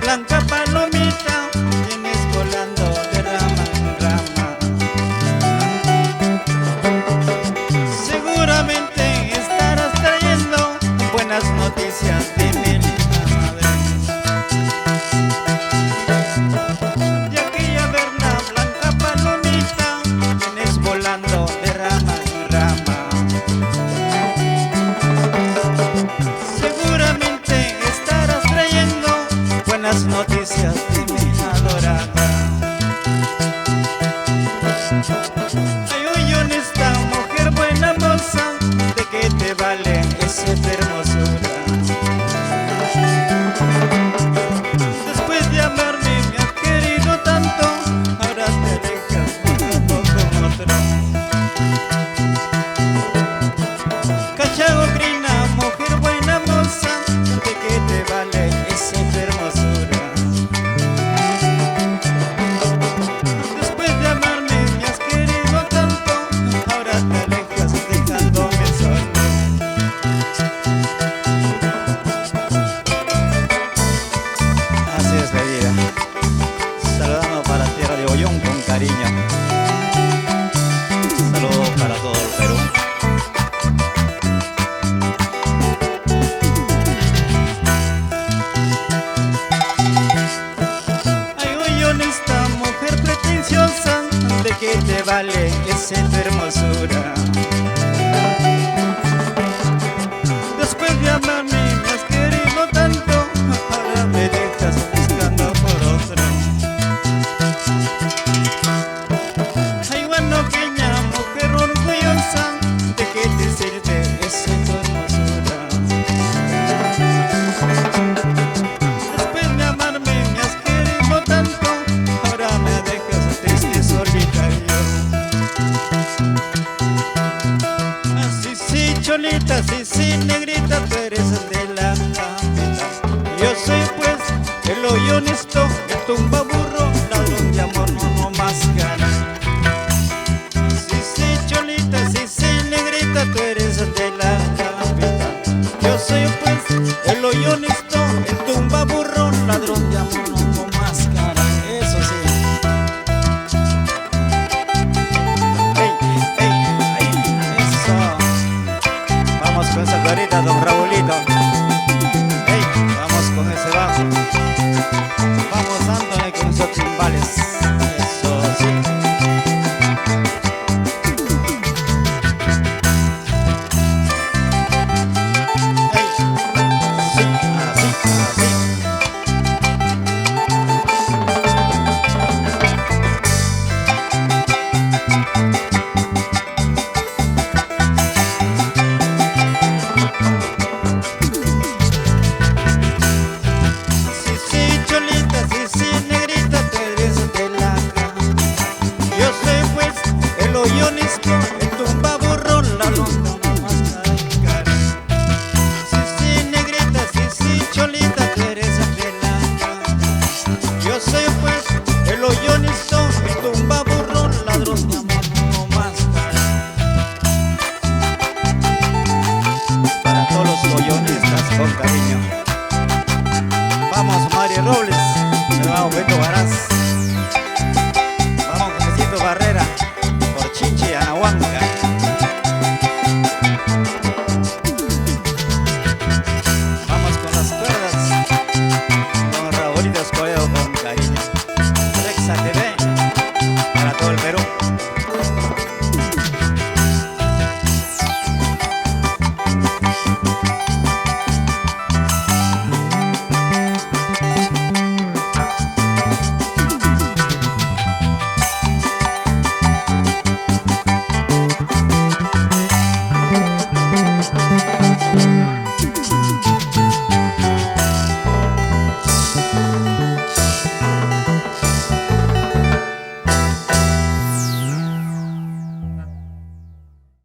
Blanca palomita, vienes volando de rama en rama. Seguramente estarás trayendo buenas noticias de mi linda madre. Y aquella verna blanca palomita, vienes volando de rama en rama. Seguramente estarás trayendo buenas noticias de mi adorada. Ay, oye, honesta mujer, buena moza, ¿de qué te vale esa hermosura? Después de amarme me has querido tanto, ahora te dejas buscando con otro. Cachagocrina, mujer, buena moza, ¿de qué te vale esa hermosura? Después de amarme me has querido tanto, ahora te alejas dejándome solo. Así es la vida, saludando para la tierra de Ollón con cariño. Saludos para todo el Perú. Esta mujer pretenciosa, ¿de qué te vale esa hermosura? Después de amarme me has querido tanto, ahora me dejas buscando por otro. Ay, guanoqueña, mujer orgullosa, ¿de qué te sirve esa hermosura? Después de amarme me has querido tanto, ahora me dejas triste, solitario. Así sí, cholita, sí, sí, negrita, tú eres de la capital. Yo soy pues el hoyo honesto, el tumba burro, ladrón de amor, no más gana. Sí, sí, cholita, sí, sí, negrita, tú eres de la capital. Yo soy pues el hoyo honesto, el tumba burro, ladrón de amor, no más gana. Eso sí. Con esa clarita, don Raulito. Hey, vamos con ese bajo. Vamos dándole con esos timbales. Eso sí. Hey, sí, así, así. Yo honesto, el tumba burro, la longa más cara. Sí, sí, negrita, sí, sí, cholita, tú eres de la cara. Yo soy pues el hoyo honesto, el tumba burro, ladrón de amor, no más cara. Para todos los hoyonistas con cariño. Vamos, Mario Robles, me va Beto Varas.